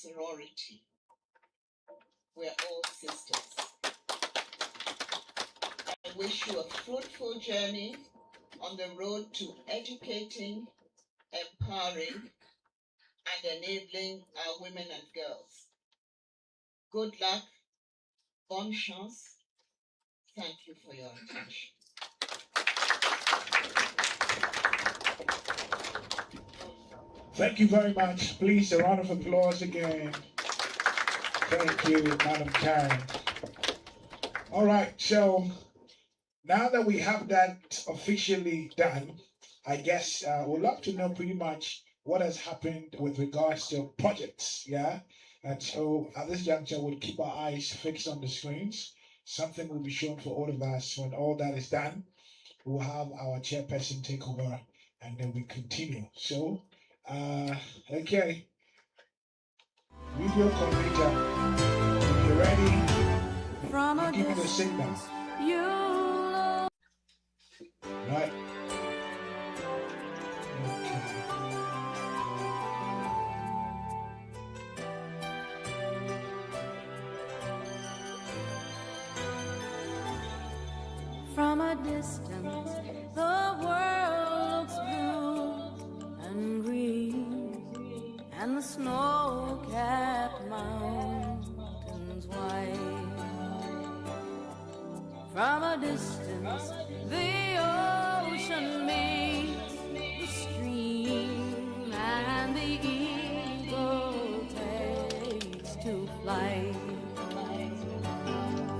sorority. We're all sisters. I wish you a fruitful journey on the road to educating, empowering, and enabling our women and girls. Good luck, bonne chance. Thank you for your attention. Thank you very much. Please, a round of applause again. Thank you, Madam Karen. All right, so now that we have that officially done, I guess we'd love to know pretty much what has happened with regards to projects, yeah? And so at this juncture, we'll keep our eyes fixed on the screens. Something will be shown for all of us. When all that is done, we'll have our chairperson take over and then we continue. So, okay. Video coordinator, if you're ready, give me the signal. Right. From a distance, the world looks blue and green, and the snow-capped mountains white. From a distance, the ocean meets the stream, and the eagle takes to flight.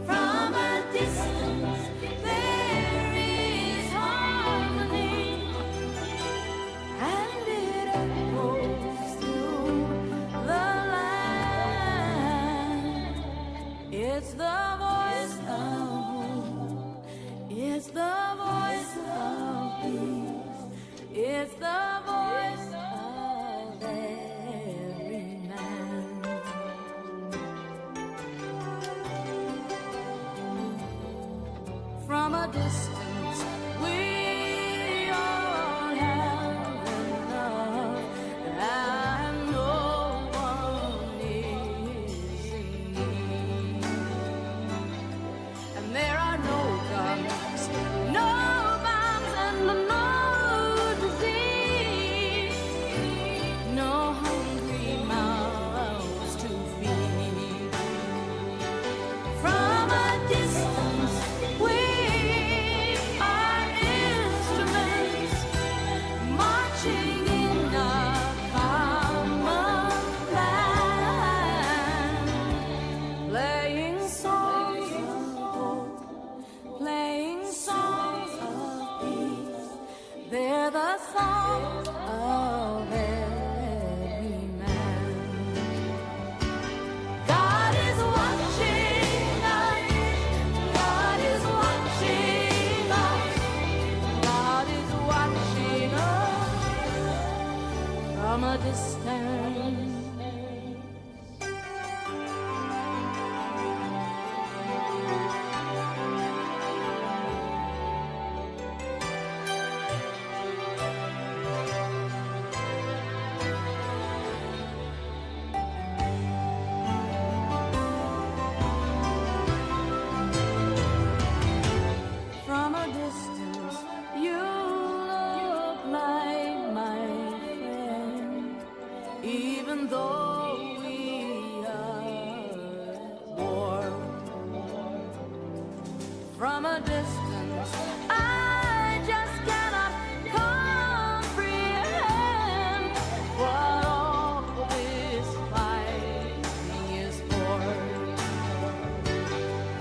From a distance, there is harmony, and it echoes through the land. It's the voice of hope, it's the voice of peace, it's the voice of every man. From a distance, we all have enough, and no one is in need. And there are no guns, no bombs, and no disease, no hungry mouths to feed. From a distance, we are instruments marching in a common plan, playing songs of hope, playing songs of peace. They're the songs of every man. God is watching us. God is watching us. God is watching us from a distance. From a distance, you look like my friend, even though we are at war. From a distance, I just cannot comprehend what all this fighting is for.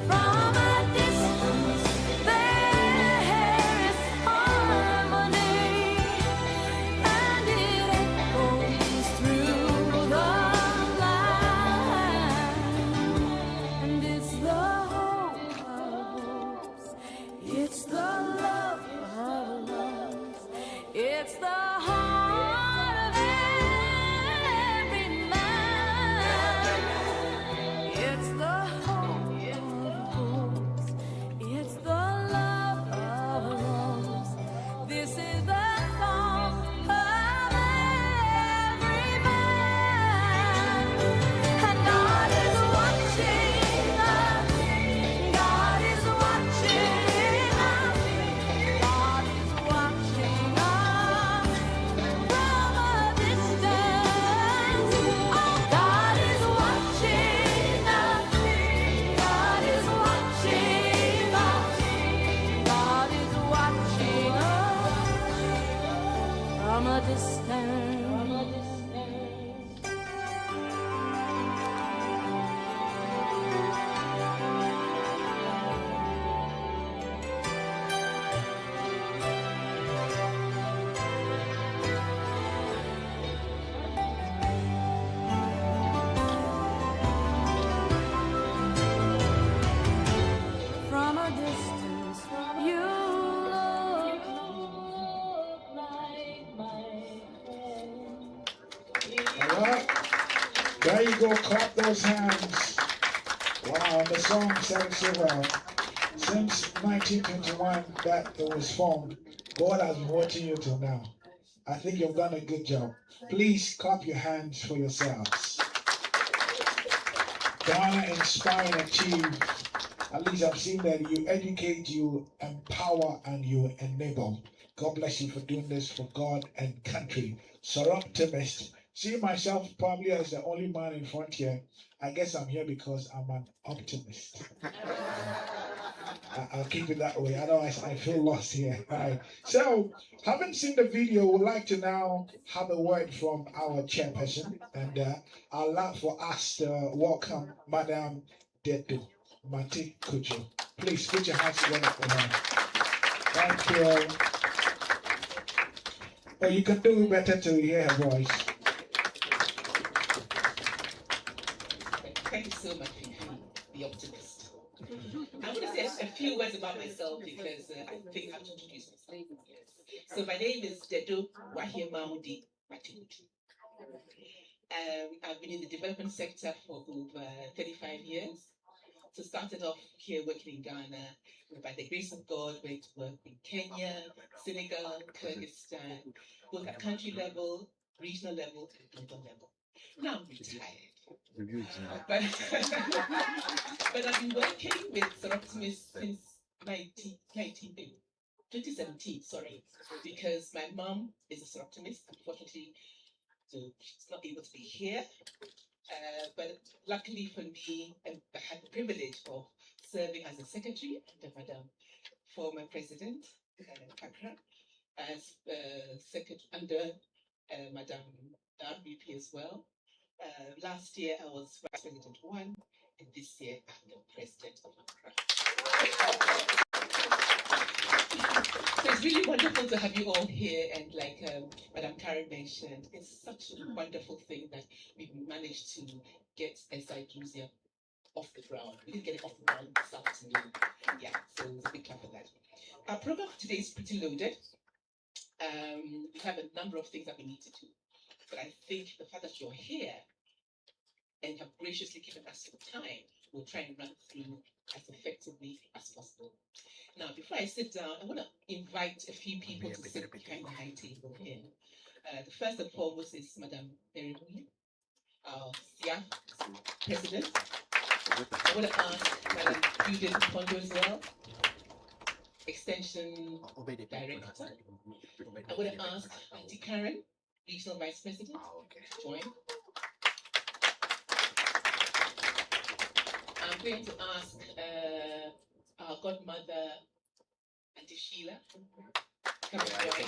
From a distance, there is harmony, and it echoes through the land. And it's the hope of hopes, go clap those hands. Wow, the song sounds so well. Since 1921 that it was formed, God has been watching you till now. I think you've done a good job. Please clap your hands for yourselves. Ghana inspire and achieve. At least I've seen that you educate, you empower, and you enable. God bless you for doing this for God and country. Soroptimist. See myself probably as the only man in front here. I guess I'm here because I'm an optimist. I'll keep it that way. Otherwise, I feel lost here. All right. So, having seen the video, we'd like to now have a word from our chairperson, and I'd like for us to welcome Madam Dedo Mate Kujo. Please put your hands together for her. Thank you. Oh, you can do better to hear her voice. Thank you so much, Fifi, the optimist. I want to say a few words about myself because I think I have to introduce myself. Yes. So my name is Dedo Wahiemaudi Matimutu. I've been in the development sector for over 35 years. So started off here working in Ghana, and by the grace of God, went to work in Kenya, Senegal, Kyrgyzstan, both at country level, regional level, and global level. Now I'm retired. But, but I've been working with Soroptimist since 2017, sorry, because my mom is a Soroptimist. Unfortunately, so she's not able to be here. But luckily for me, I had the privilege of serving as a secretary under Madam former President Kakra, as secretary under Madam RBP as well. Last year I was Vice President 1, and this year I'm the President of Accra. So it's really wonderful to have you all here, and like Madam Karen mentioned, it's such a wonderful thing that we've managed to get SI Drussia off the ground. We didn't get it off the ground this afternoon. Yeah, so it's a big clap for that. Our program today is pretty loaded. We have a number of things that we need to do, but I think the fact that you're here and have graciously given us some time, we'll try and run through as effectively as possible. Now, before I sit down, I want to invite a few people to sit behind the high table here. The first and foremost is Madam Mary William, our SIA President. I want to ask Madam Judith Pondo as well, Extension Director. I want to ask Auntie Karen, Regional Vice President, to join. I'm going to ask our godmother, Auntie Sheila, come and join. Okay.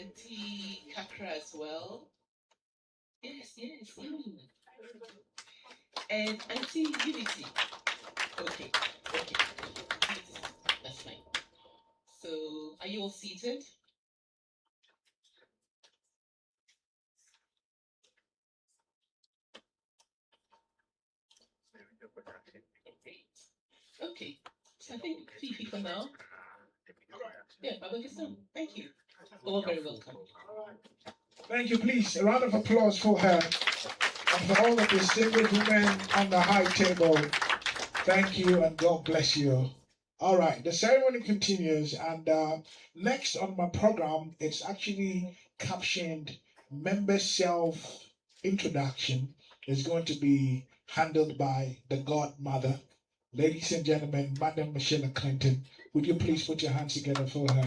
Auntie Kakra as well. Yes. And Auntie Unity. Okay. That's fine. So, are you all seated? Okay. So I think Fifi for now. Yeah, Babakistan. Thank you. All very welcome. Thank you, please. A round of applause for her and for all the distinguished women on the high table. Thank you and God bless you. All right, the ceremony continues, and next on my program, it's actually captioned Member Self Introduction. Is going to be handled by the Godmother. Ladies and gentlemen, Madam Michelle Clinton, would you please put your hands together for her?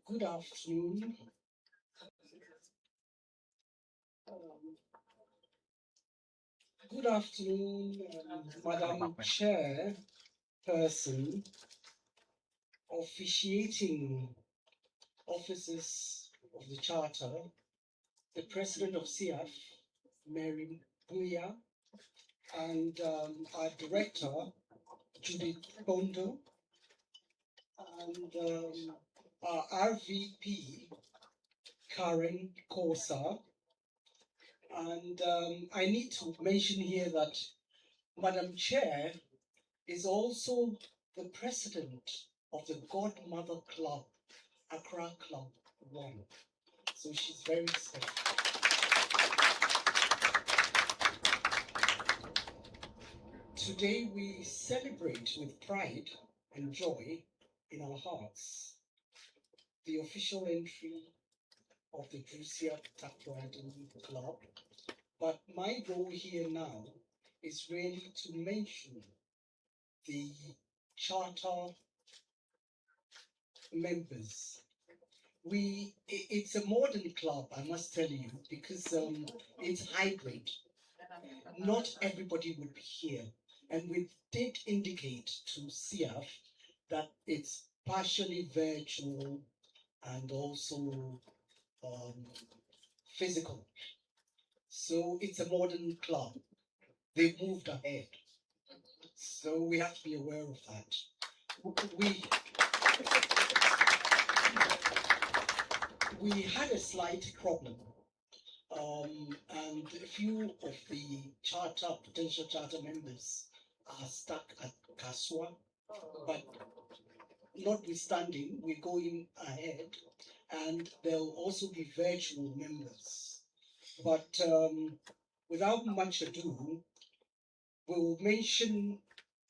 Good afternoon. Good afternoon, Madam Chairperson, officiating officers of the Charter, the President of CF, Mary Buya, and our Director, Judith Bondo, and our RVP, Karen Kosa. And I need to mention here that Madam Chair is also the president of the Godmother Club, Accra Club 1. So she's very special. Today we celebrate with pride and joy in our hearts the official entry of the Drussia Takoradi Club. But my goal here now is really to mention the charter members. It's a modern club, I must tell you, because it's hybrid. Not everybody would be here. And we did indicate to CF that it's partially virtual and also physical. So it's a modern club. They've moved ahead. So we have to be aware of that. We had a slight problem. And a few of the potential charter members are stuck at Kaswa, but notwithstanding, we're going ahead, and there'll also be virtual members. But without much ado, we'll mention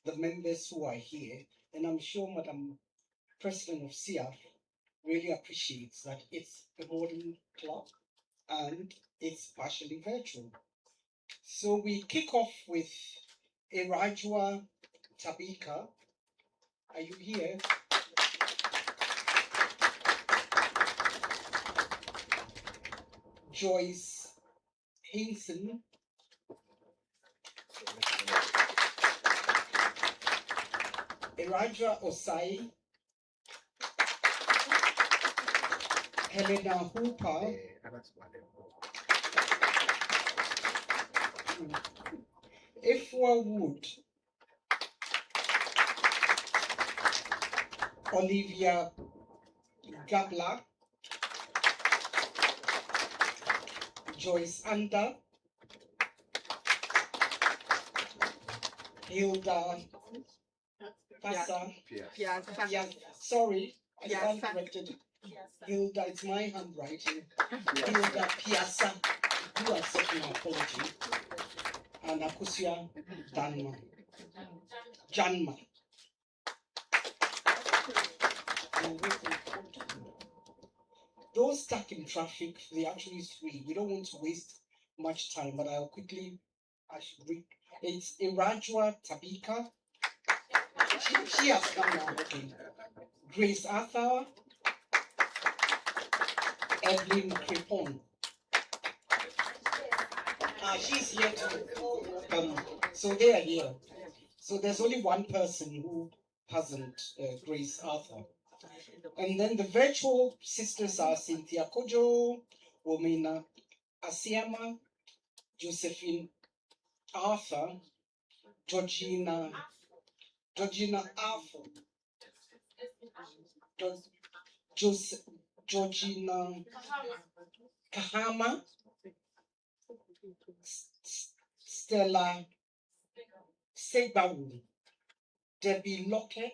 the members who are here, and I'm sure Madam President of CF really appreciates that it's a modern club and it's partially virtual. So we kick off with Irajwa Tabika. Are you here? Joyce Hinson. Irajwa Osai. Helena Hooper. Ifwa Wood. Olivia Gabla. Joyce Anda. Hilda Passa. Sorry, I stand corrected. Hilda, it's my handwriting. Hilda Piazza. Do accept my apology. And Akusia Janma. Those stuck in traffic, they actually three. We don't want to waste much time, but I should read. It's Irajwa Tabika. She has come now. Okay. Grace Arthur. Evelyn Crepon. She's here too. So they are here. So there's only one person who hasn't, Grace Arthur. And then the virtual sisters are Cynthia Kojo, Womena Asiama, Josephine Arthur, Georgina Arthur, Georgina Kahama, Stella Sebawu, Debbie Lockett.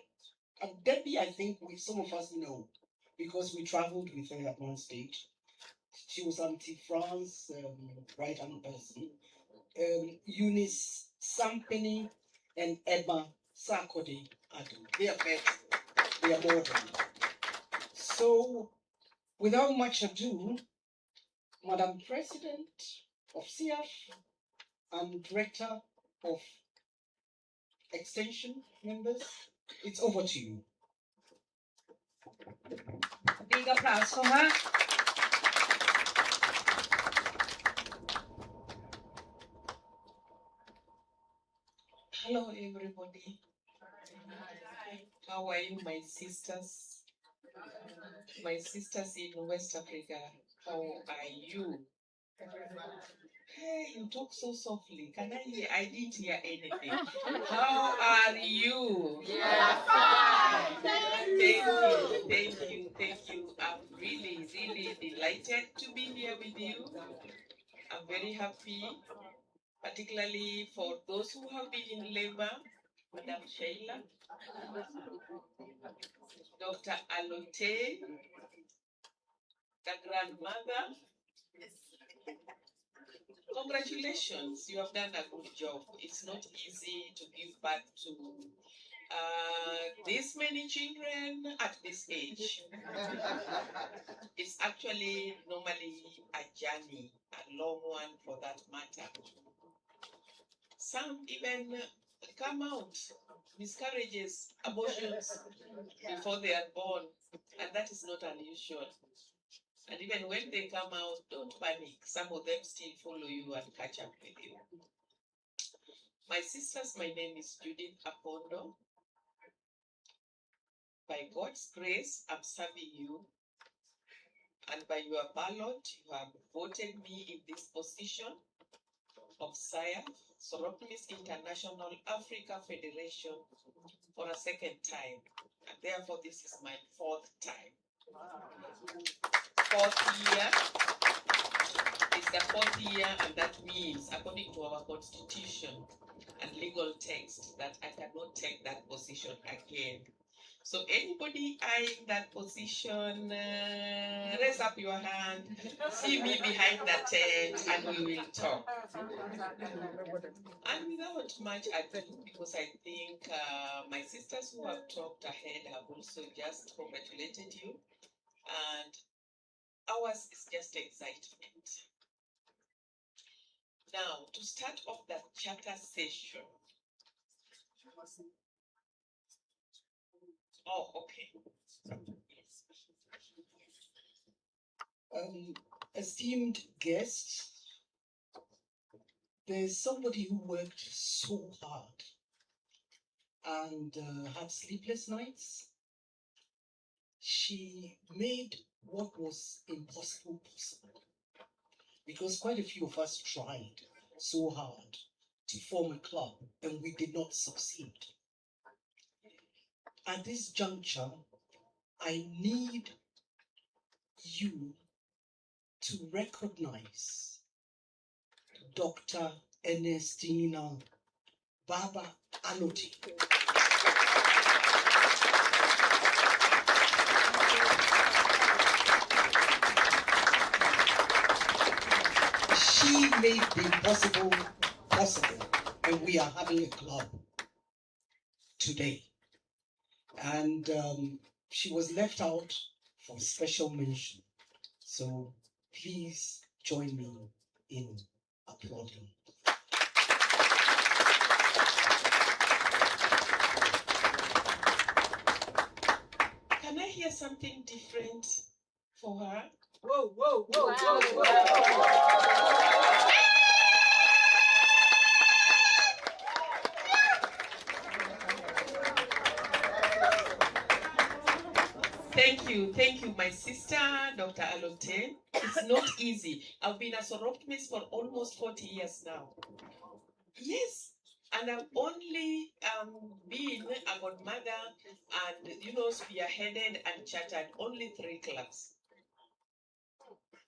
Debbie, I think some of us know because we traveled with her at one stage. She was Auntie France, right hand person. Eunice Sampany and Emma Sarkodie. They are better. They are modern. So, without much ado, Madam President of CF and Director of Extension members, it's over to you. Big applause for her. Hello, everybody. How are you, my sisters? My sisters in West Africa, how are you? Hey, you talk so softly. Can I hear? I didn't hear anything. How are you? Yes, fine. Thank you. excited to be here with you. I'm very happy, particularly for those who have been in labor, Madam Sheila, Dr. Alote, the grandmother. Congratulations, you have done a good job. It's not easy to give birth to this many children at this age. It's actually normally a journey, a long one for that matter. Some even come out, miscarriages, abortions before they are born, and that is not unusual. And even when they come out, don't panic. Some of them still follow you and catch up with you. My sisters, my name is Judith Apondo. By God's grace, I'm serving you. And by your ballot, you have voted me in this position of SIA, Soroptimist International Africa Federation, for a second time. And therefore, this is my fourth time. Fourth year. It's the fourth year, and that means, according to our constitution and legal text, that I cannot take that position again. So anybody eyeing that position, raise up your hand, see me behind the tent, and we will talk. And without much ado, because I think my sisters who have talked ahead have also just congratulated you, and ours is just excitement. Now, to start off that charter session. Oh, okay. Esteemed guests, there's somebody who worked so hard and had sleepless nights. She made what was impossible possible, because quite a few of us tried so hard to form a club and we did not succeed. At this juncture, I need you to recognize Dr. Ernestina Baba Alote. She made the impossible possible, and we are having a club today. And she was left out for special mention. So please join me in applauding. Can I hear something different for her? Whoa, whoa, whoa, whoa, whoa. Thank you, my sister, Dr. Alote. It's not easy. I've been a Soroptimist for almost 40 years now. Yes, and I've only been a godmother and, spearheaded and chartered only 3 clubs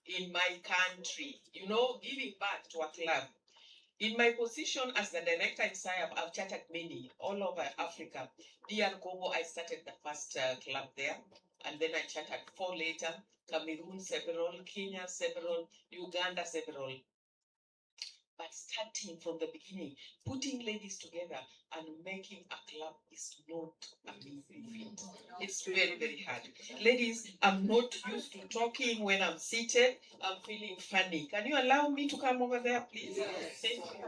in my country, giving back to a club. In my position as the director in SIAP, I've chartered many all over Africa. DR Congo, I started the first club there, and then I chartered 4 later, Cameroon several, Kenya several, Uganda several. But starting from the beginning, putting ladies together and making a club is not an easy feat. It's very, very hard. Ladies, I'm not used to talking when I'm seated. I'm feeling funny. Can you allow me to come over there, please? Thank you.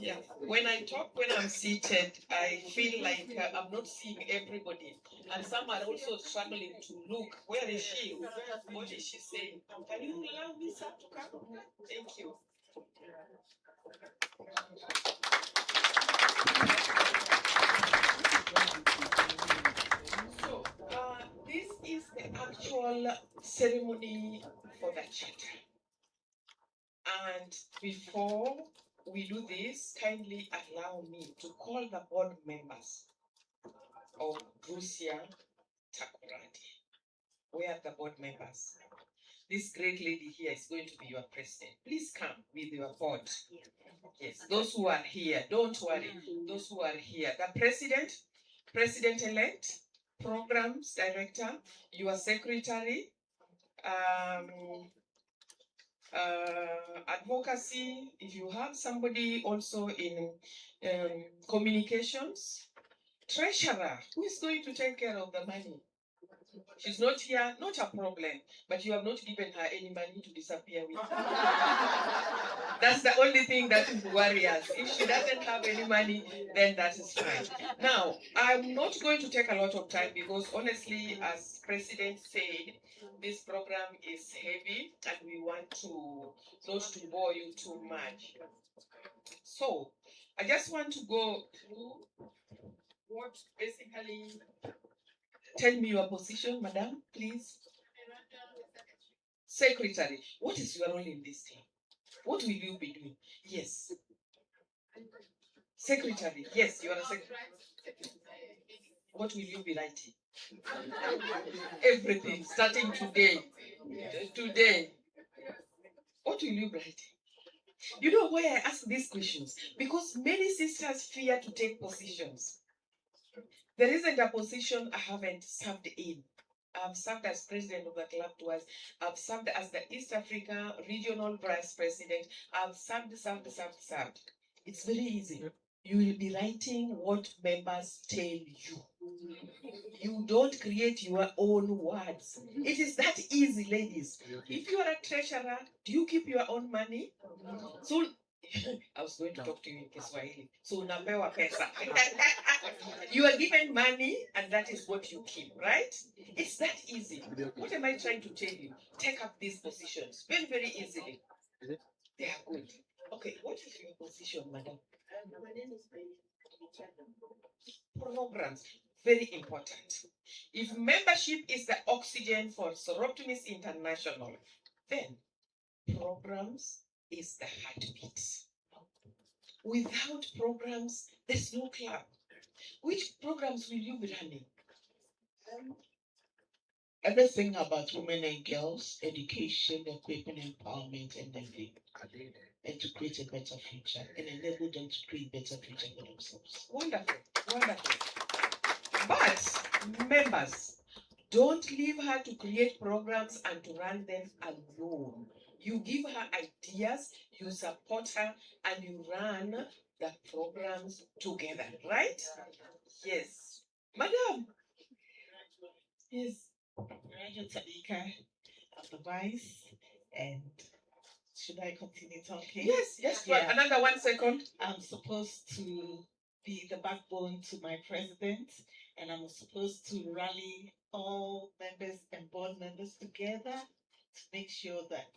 Yeah. When I talk when I'm seated, I feel like I'm not seeing everybody. And some are also struggling to look. Where is she? What is she saying? Can you allow me, sir, to come? Thank you. So, this is the actual ceremony for the charter. And before we do this, kindly allow me to call the board members of Drussia, Takoradi. Where are the board members? this great lady here is going to be your president. Please come with your board. Yes, those who are here, don't worry. Those who are here, the president-elect, programs director, your secretary, advocacy. If you have somebody also in communications, treasurer, who is going to take care of the money? She's not here, not a problem, but you have not given her any money to disappear with. That's the only thing that would worry us. If she doesn't have any money, then that is fine. Now, I'm not going to take a lot of time because honestly, as President said, this program is heavy and we want to not to bore you too much. So, I just want to go through what basically. Tell me your position, madam, please. Secretary, what is your role in this team? What will you be doing? Yes. Secretary, yes, you are a secretary. What will you be writing? Everything, starting today. Today. What will you be writing? You know why I ask these questions? Because many sisters fear to take positions. There isn't a position I haven't served in. I've served as president of the club twice. I've served as the East Africa regional vice president. I've served. It's very easy. You will be writing what members tell you. You don't create your own words. It is that easy, ladies. If you are a treasurer, do you keep your own money? So I was going to talk to you in Kiswahili. So unapewa pesa. You are given money and that is what you keep, right? It's that easy. What am I trying to tell you? Take up these positions very, very easily. They are good. Okay, what is your position, madam? My name is Programs, very important. If membership is the oxygen for Soroptimist International, then programs is the heartbeat. Without programs, there's no club. Which programs will you be running? Everything about women and girls, education, equipment, empowerment, and enabling, and to create a better future and enable them to create better future for themselves. Wonderful, wonderful. But members, don't leave her to create programs and to run them alone. You give her ideas, you support her, and you run the programs together, right? Yes. Madam. Yes. Radio Tanika of the Vice, and should I continue talking? Yes, yes, Yeah. another 1 second. I'm supposed to be the backbone to my president, and I'm supposed to rally all members and board members together to make sure that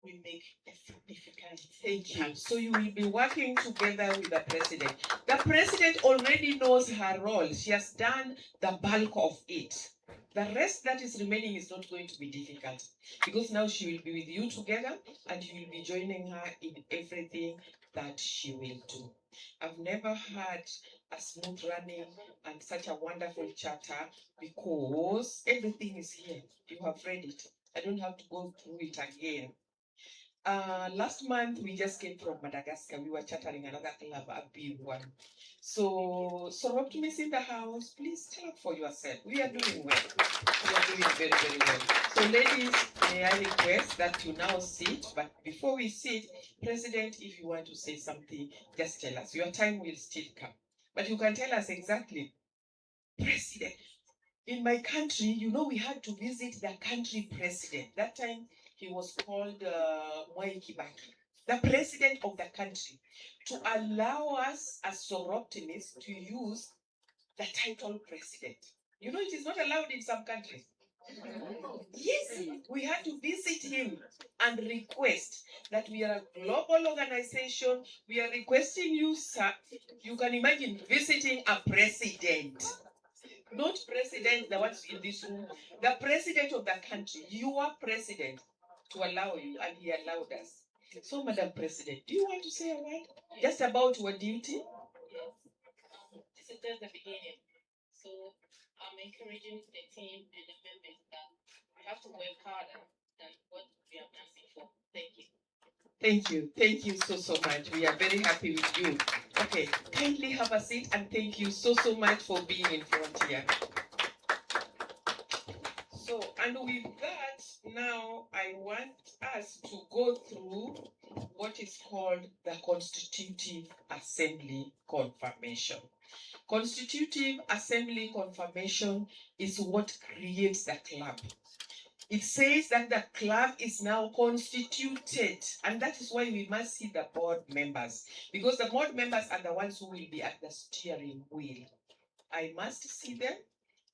we make a significant Thank you. impact. So you will be working together with the president. The president already knows her role. She has done the bulk of it. The rest that is remaining is not going to be difficult because now she will be with you together and you will be joining her in everything that she will do. I've never had a smooth running and such a wonderful charter because everything is here. You have read it. I don't have to go through it again. Last month we just came from Madagascar. We were chartering another club, a big one. So Soroptimist in the house, please clap for yourself. We are doing well. We are doing very, very well. So ladies, may I request that you now sit, but before we sit, President, if you want to say something, just tell us. Your time will still come. But you can tell us exactly. President, in my country, you know, we had to visit the country president. That time he was called Mwai Kibaki, the president of the country, to allow us as Soroptimists to use the title president. You know, it is not allowed in some countries. Yes, we had to visit him and request that we are a global organization. We are requesting you, sir. You can imagine visiting a president. Not president, the ones in this room, the president of the country, your president, to allow you, and he allowed us. So, Madam President, do you want to say a word just about your duty? Yes. This is just the beginning. So I'm encouraging the team and the members that we have to work harder than what we are asking for. Thank you. Thank you. Thank you so much. We are very happy with you. Okay, kindly have a seat and thank you so much for being in front here. So, and with that, now I want us to go through what is called the Constitutive Assembly Confirmation. Constitutive Assembly Confirmation is what creates the club. It says that the club is now constituted, and that is why we must see the board members, because the board members are the ones who will be at the steering wheel. I must see them.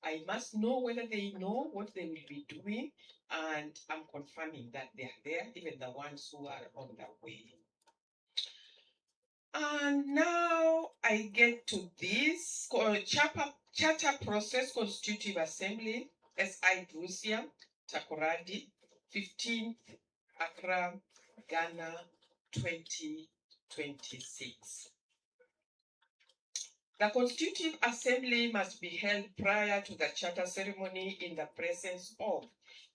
I must know whether they know what they will be doing, and I'm confirming that they are there, even the ones who are on the way. And now I get to this charter process constitutive assembly, SI Drussia, Takoradi, 15th Accra, Ghana, 2026. The Constitutive Assembly must be held prior to the charter ceremony in the presence of,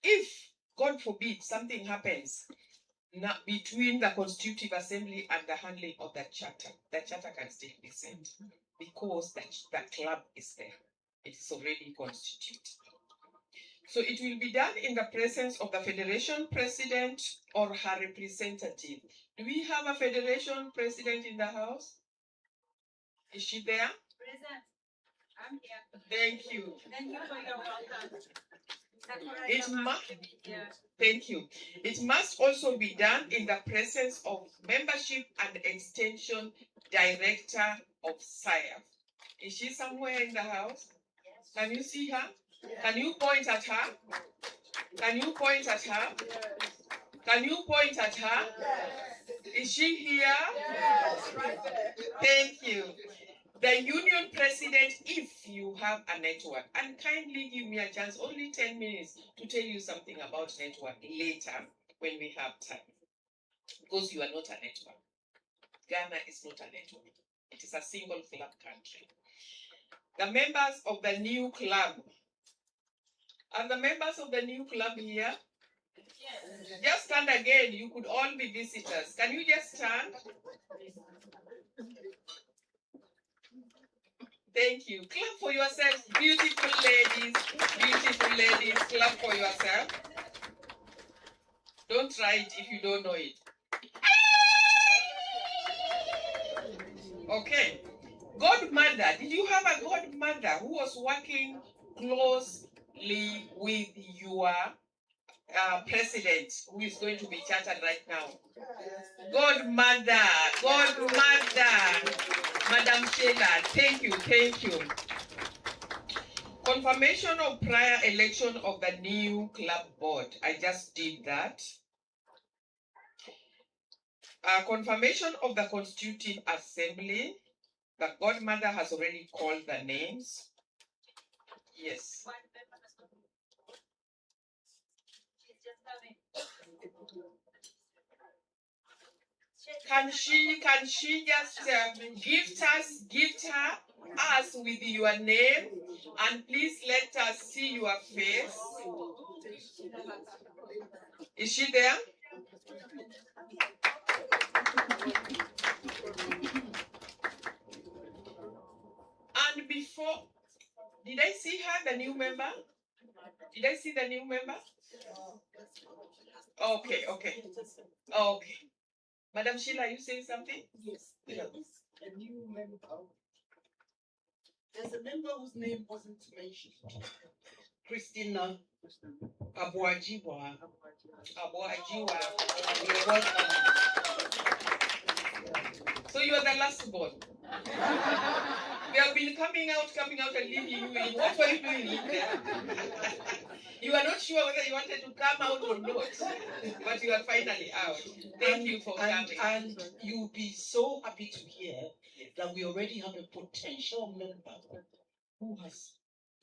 if, God forbid, something happens between the Constitutive Assembly and the handling of the charter can still be sent because the club is there. It is already constituted. So it will be done in the presence of the Federation President or her representative. Do we have a Federation President in the house? Is she there? Present. I'm here. Thank you. Thank you for your welcome. Thank you. It must also be done in the presence of Membership and Extension Director of SIAF. Is she somewhere in the house? Can you see her? Can you point at her? Can you point at her? Can you point at her? Is she here? Thank you. The union president, if you have a network, and kindly give me a chance, only 10 minutes, to tell you something about network later when we have time. Because you are not a network. Ghana is not a network. It is a single club country. The members of the new club. Are the members of the new club here? Yes. Just stand again. You could all be visitors. Can you just stand? Thank you. Clap for yourselves, beautiful ladies. Beautiful ladies, clap for yourself. Don't try it if you don't know it. Okay. Godmother, did you have a godmother who was working closely with your president, who is going to be chartered right now? Godmother, Madam Sheila, thank you. Confirmation of prior election of the new club board. I just did that. Confirmation of the Constitutive Assembly. The godmother has already called the names. Yes. Can she just gift us with your name, and please let us see your face. Is she there? And before, did I see her, the new member? Did I see the new member? Okay. Madam Sheila, are you saying something? Yes, there is a new member. There's a member whose name wasn't mentioned. Christina Abuajiwa. You're welcome. So you are the last born. They have been coming out and leaving you. What were you doing in there? You are not sure whether you wanted to come out or not, but you are finally out. Thank you for coming. And you'll be so happy to hear that we already have a potential member who has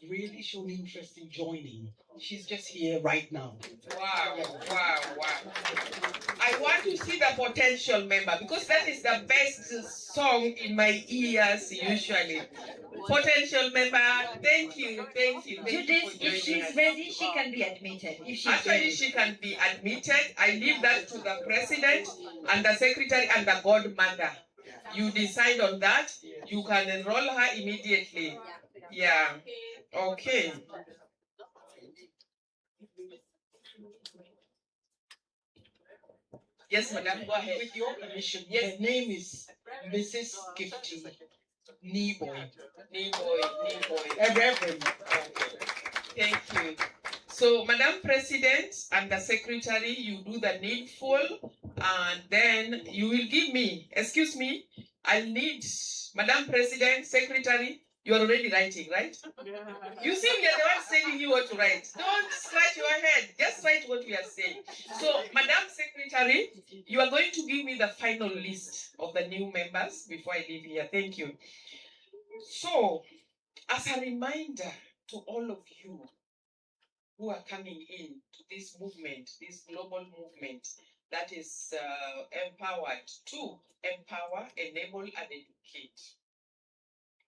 really shown interest in joining. She's just here right now. Wow, wow, wow. I want to see the potential member because that is the best song in my ears usually. Potential member, thank you, thank you. Thank you for Judith, if joining she's us. ready, she can be admitted. If she's Actually, ready. she can be admitted. I leave that to the president and the secretary and the godmother. You decide on that. You can enroll her immediately. Yeah. Okay. Yes, madam, go ahead. With your permission, Yes. her name is Mrs. Gifty Niboy. Niboy. A reverend. Thank you. So, Madam President and the Secretary, you do the needful, and then you will give me, excuse me, I'll need, Madam President, Secretary, you're already writing, right? You see, we are the ones telling you what to write. Don't scratch your head, just write what we are saying. So, Madam Secretary, you are going to give me the final list of the new members before I leave here. Thank you. So, as a reminder to all of you who are coming in to this movement, this global movement that is empowered to empower, enable, and educate.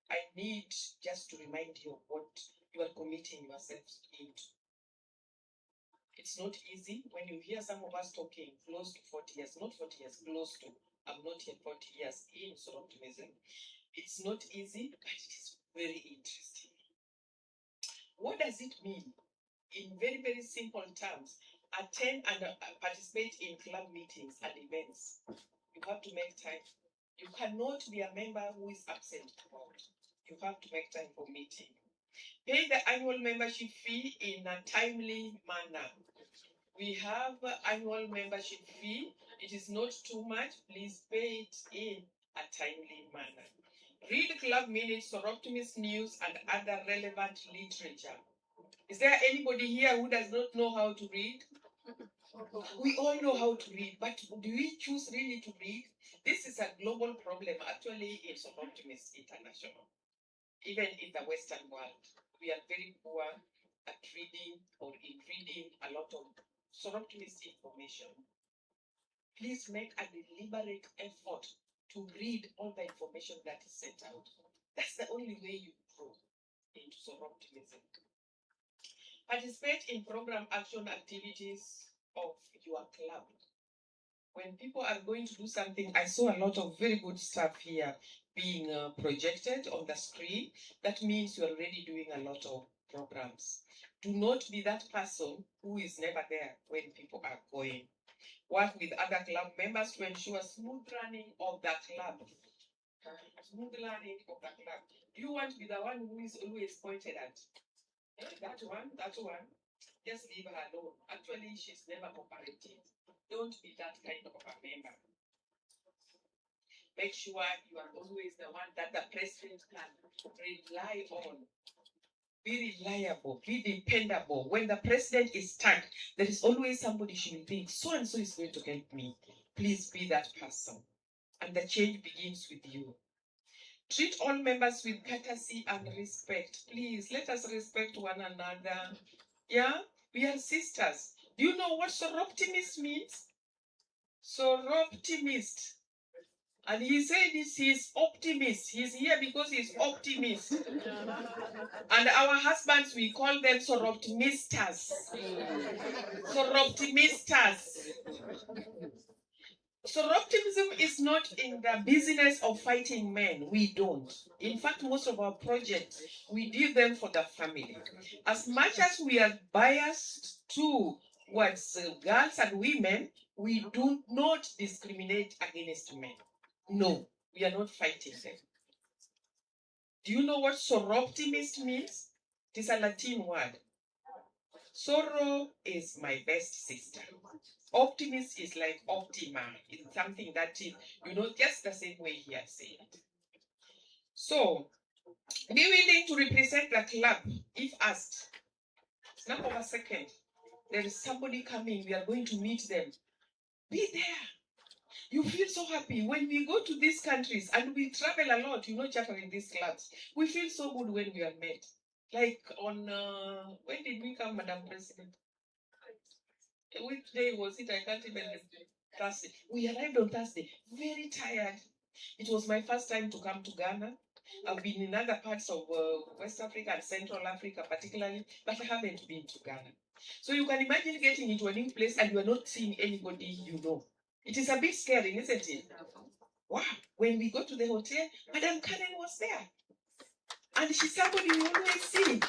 I need just to remind you of what you are committing yourselves into. It's not easy when you hear some of us talking close to 40 years, not 40 years, close to. I'm not yet 40 years in Soroptimism. It's not easy, but it is very interesting. What does it mean? In very, very simple terms, attend and participate in club meetings and events. You have to make time. You cannot be a member who is absent. You have to make time for meeting. Pay the annual membership fee in a timely manner. We have annual membership fee. It is not too much. Please pay it in a timely manner. Read club minutes, Soroptimist news, and other relevant literature. Is there anybody here who does not know how to read? We all know how to read, but do we choose really to read? This is a global problem, actually, in Soroptimist International. Even in the Western world, we are very poor at reading or in reading a lot of Soroptimist information. Please make a deliberate effort to read all the information that is sent out. That's the only way you grow into Soroptimism. Participate in program action activities of your club. When people are going to do something, I saw a lot of very good stuff here being projected on the screen. That means you're already doing a lot of programs. Do not be that person who is never there when people are going. Work with other club members to ensure smooth running of the club. Smooth running of the club. Do you want to be the one who is always pointed at? That one. Just leave her alone. Actually, she's never cooperating. Don't be that kind of a member. Make sure you are always the one that the president can rely on. Be reliable, be dependable. When the president is stuck, there is always somebody she will think, so and so is going to help me. Please be that person. And the change begins with you. Treat all members with courtesy and respect. Please, let us respect one another. Yeah, we are sisters. Do you know what Soroptimist means? Soroptimist. And he said this, he's optimist. He's here because he's optimist. And our husbands, we call them Soroptimistas. Soroptimistas. Soroptimism is not in the business of fighting men. We don't. In fact, most of our projects, we do them for the family. As much as we are biased towards girls and women, we do not discriminate against men. No, we are not fighting them. Do you know what Soroptimist means? It is a Latin word. Sorrow is my best sister. Optimist is like optima. It's something that is, just the same way he has said it. So, be willing to represent the club if asked. Snap of a second. There is somebody coming. We are going to meet them. Be there. You feel so happy when we go to these countries and we travel a lot, chatter in these clubs. We feel so good when we are met. Like on, when did we come, Madam President? Which day was it? I can't even remember. Thursday. We arrived on Thursday, very tired. It was my first time to come to Ghana. I've been in other parts of West Africa and Central Africa particularly, but I haven't been to Ghana. So you can imagine getting into a new place and you are not seeing anybody you know. It is a bit scary, isn't it? Wow. When we got to the hotel, Madam Karen was there. And she's somebody you always see.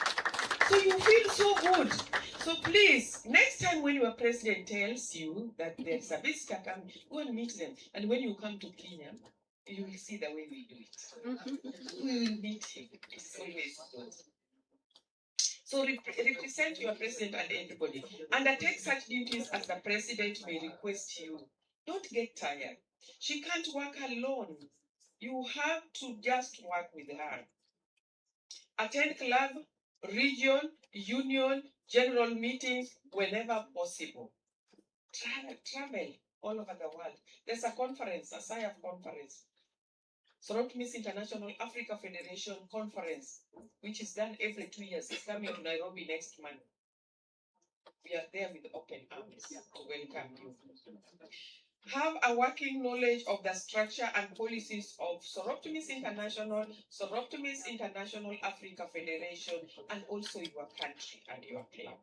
So you feel so good. So please, next time when your president tells you that there's a visitor coming, go and meet them. And when you come to Kenya, you will see the way we do it. We will meet him. It's always good. So represent your president and everybody. Undertake such duties as the president may request you. Don't get tired. She can't work alone. You have to just work with her. Attend club, region, union, general meetings whenever possible. Travel all over the world. There's a conference, a SIAF conference, Soroptimist International Africa Federation Conference, which is done every 2 years. It's coming to Nairobi next month. We are there with open arms to welcome you. Have a working knowledge of the structure and policies of Soroptimist International, Soroptimist International Africa Federation, and also your country and your club.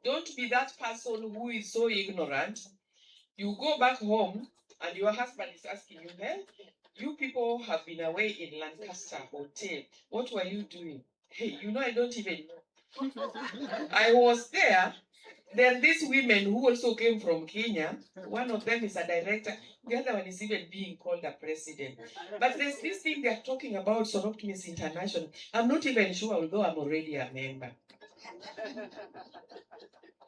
Don't be that person who is so ignorant. You go back home and your husband is asking you, hey, you people have been away in Lancaster Hotel. What were you doing? Hey, you know, I don't even know. I was there. There are these women who also came from Kenya. One of them is a director. The other one is even being called a president. But there's this thing they're talking about, Soroptimist International. I'm not even sure, although I'm already a member.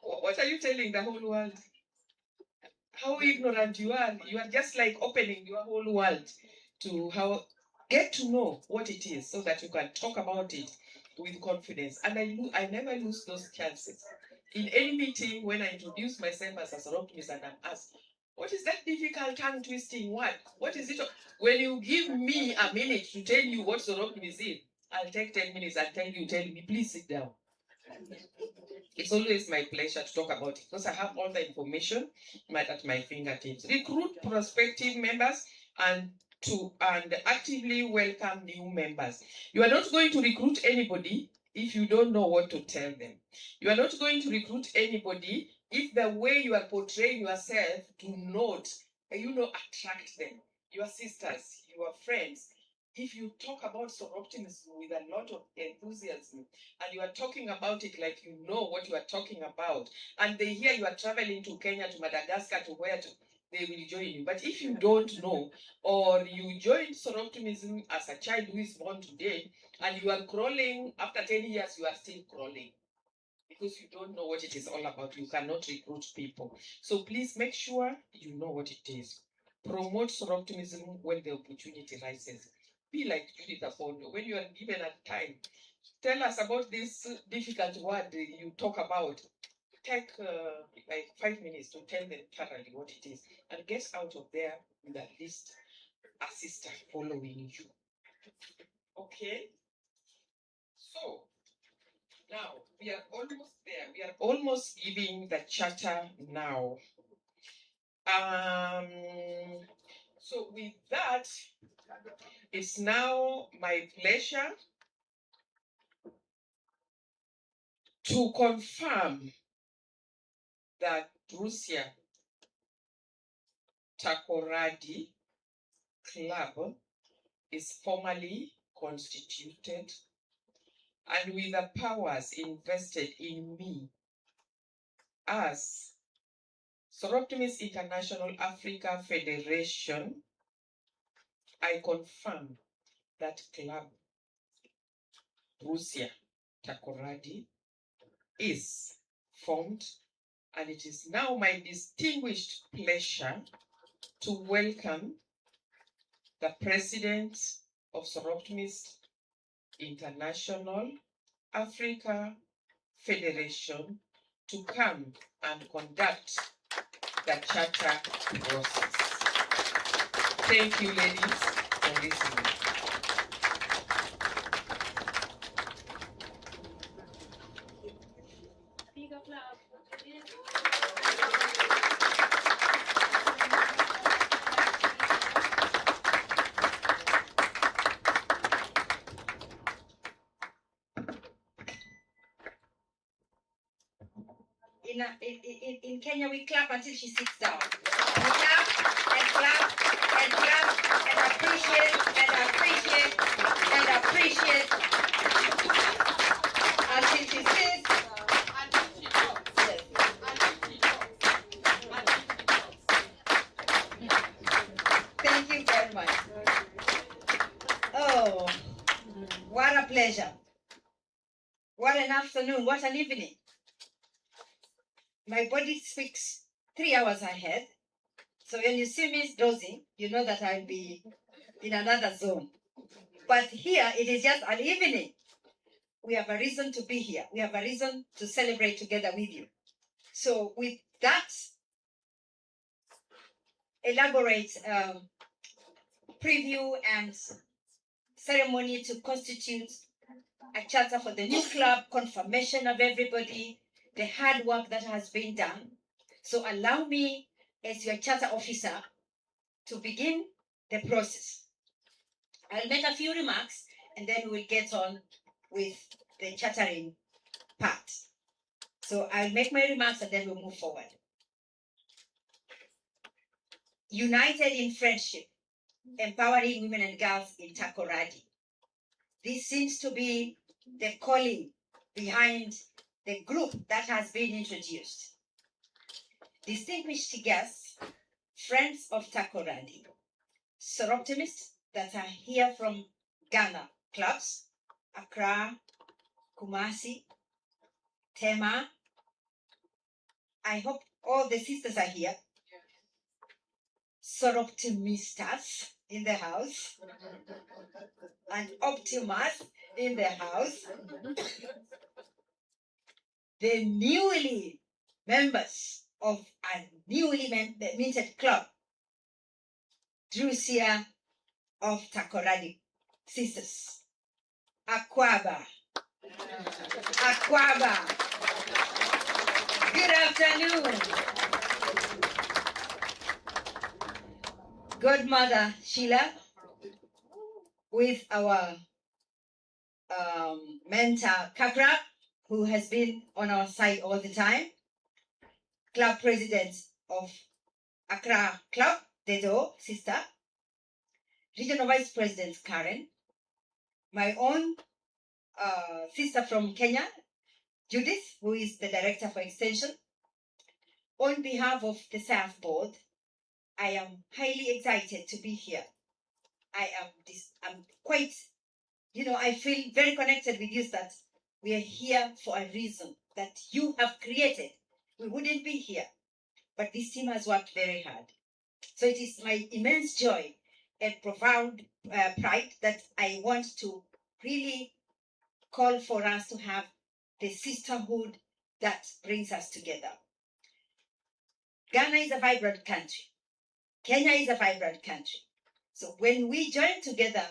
What are you telling the whole world? How ignorant you are. You are just like opening your whole world to how, get to know what it is so that you can talk about it with confidence. And I never lose those chances. In any meeting, when I introduce myself as a Soroptimist and I'm asked, what is that difficult tongue twisting word? What is it? When you give me a minute to tell you what Soroptimist is, I'll take 10 minutes and tell me, please sit down. It's always my pleasure to talk about it because I have all the information at my fingertips. Recruit prospective members and actively welcome new members. You are not going to recruit anybody if you don't know what to tell them. You are not going to recruit anybody if the way you are portraying yourself do not, attract them. Your sisters, your friends. If you talk about Soroptimism with a lot of enthusiasm, and you are talking about it like you know what you are talking about, and they hear you are traveling to Kenya, to Madagascar, to where to, they will join you. But if you don't know, or you joined Soroptimism as a child who is born today, and you are crawling, after 10 years, you are still crawling. Because you don't know what it is all about. You cannot recruit people. So please make sure you know what it is. Promote Soroptimism when the opportunity rises. Be like Judith Apondo. When you are given a time, tell us about this difficult word you talk about. Take like 5 minutes to tell them thoroughly what it is and get out of there with at least a sister following you. Okay? So, now we are almost there. We are almost giving the charter now. So with that, it's now my pleasure to confirm that Drussia Takoradi Club is formally constituted and with the powers invested in me as Soroptimist International Africa Federation, I confirm that club, Drussia Takoradi, is formed, and it is now my distinguished pleasure to welcome the President of Soroptimist International Africa Federation to come and conduct the charter process. Thank you, ladies, for listening. In Kenya, we clap until she sits down. We clap and appreciate until she sits. Thank you very much. Oh, what a pleasure. What an afternoon, what an evening. My body speaks 3 hours ahead. So when you see me dozing, you know that I'll be in another zone. But here, it is just an evening. We have a reason to be here. We have a reason to celebrate together with you. So with that elaborate preview and ceremony to constitute a charter for the new club, confirmation of everybody, the hard work that has been done. So allow me, as your charter officer, to begin the process. I'll make a few remarks and then we'll get on with the chartering part. So I'll make my remarks and then we'll move forward. United in friendship, empowering women and girls in Takoradi. This seems to be the calling behind the group that has been introduced. Distinguished guests, friends of Takoradi, Soroptimists that are here from Ghana clubs, Accra, Kumasi, Tema. I hope all the sisters are here. Soroptimistas in the house and Optimus in the house. The newly members of a newly minted club, Drussia of Takoradi sisters. Akwaba. Good afternoon. Godmother Sheila with our mentor Kakra, who has been on our side all the time. Club president of Accra Club, Dedo, sister. Regional Vice President Karen. My own sister from Kenya, Judith, who is the Director for Extension. On behalf of the staff board, I am highly excited to be here. I'm quite, I feel very connected with you that we are here for a reason that you have created. We wouldn't be here, but this team has worked very hard. So it is my immense joy and profound pride that I want to really call for us to have the sisterhood that brings us together. Ghana is a vibrant country. Kenya is a vibrant country. So when we join together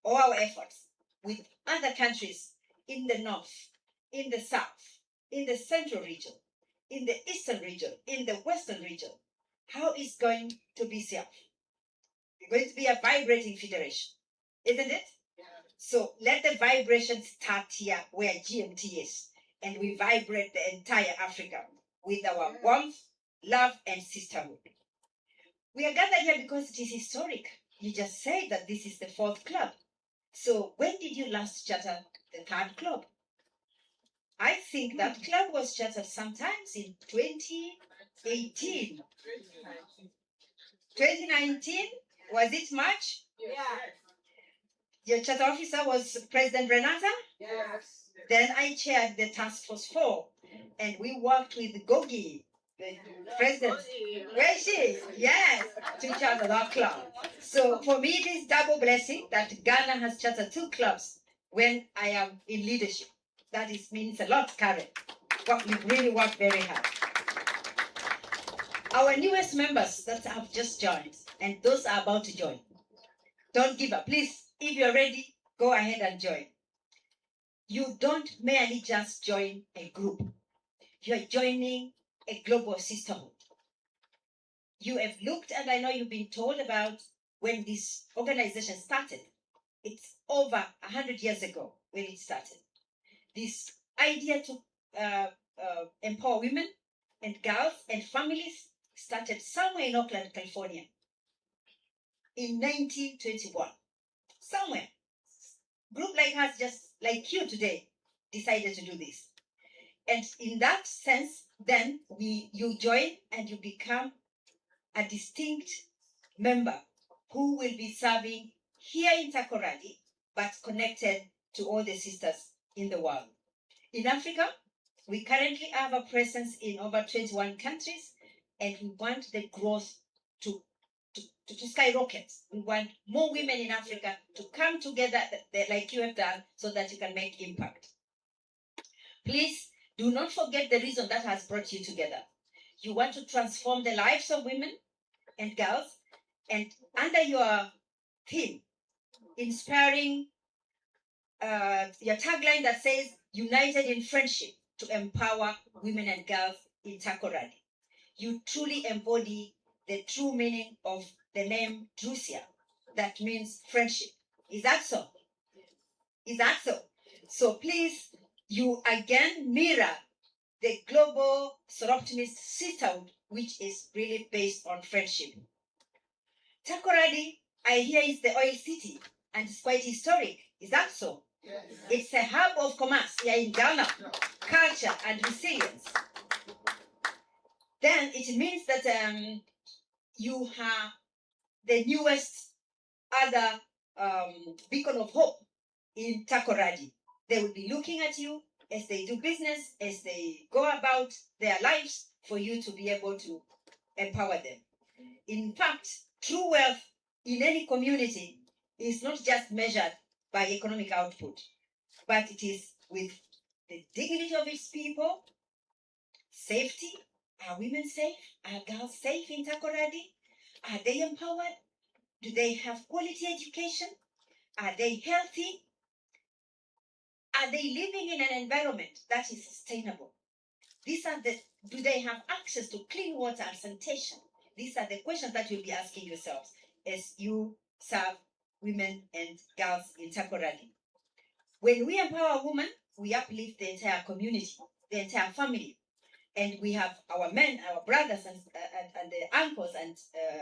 all our efforts with other countries in the north, in the south, in the central region, in the eastern region, in the western region, how is going to be safe? It's going to be a vibrating federation, isn't it? Yeah. So let the vibration start here where GMT is, and we vibrate the entire Africa with our warmth, love, and sisterhood. We are gathered here because it is historic. You just said that this is the 4th club. So when did you last charter the 3rd club? I think that club was chartered sometimes in 2018. 2019? Was it March? Yeah. Your charter officer was President Renata? Yes. Then I chaired the task force 4, and we worked with Gogi, the president. Where is she? Yes, to charter that club. So for me, it is double blessing that Ghana has chartered 2 clubs when I am in leadership. That means a lot, Karen. But we really worked very hard. Our newest members that have just joined, and those are about to join, don't give up. Please, if you're ready, go ahead and join. You don't merely just join a group. you are joining a global sisterhood. You have looked, and I know you've been told about when this organization started. It's over 100 years ago when it started. This idea to empower women and girls and families started somewhere in Oakland, California in 1921. Somewhere. Group like us, just like you today, decided to do this. And in that sense, then you join and you become a distinct member who will be serving here in Takoradi, but connected to all the sisters in the world. In Africa, we currently have a presence in over 21 countries, and we want the growth to skyrocket. We want more women in Africa to come together like you have done so that you can make impact. Please do not forget the reason that has brought you together. You want to transform the lives of women and girls, and under your theme, inspiring your tagline that says united in friendship to empower women and girls in Takoradi. You truly embody the true meaning of the name Drussia, that means friendship. Is that so? Is that so? So please, you again mirror the global Soroptimist sisterhood, which is really based on friendship. Takoradi, I hear, is the oil city and it's quite historic. Is that so? Yes. It's a hub of commerce here in Ghana, culture and resilience. Then it means that you have the newest other beacon of hope in Takoradi. They will be looking at you as they do business, as they go about their lives, for you to be able to empower them. In fact, true wealth in any community is not just measured by economic output, but it is with the dignity of its people, safety. Are women safe? Are girls safe in Takoradi? Are they empowered? Do they have quality education? Are they healthy? Are they living in an environment that is sustainable? Do they have access to clean water and sanitation? These are the questions that you'll be asking yourselves as you serve women and girls in Takoradi. When we empower women, we uplift the entire community, the entire family. And we have our men, our brothers, and the uncles, and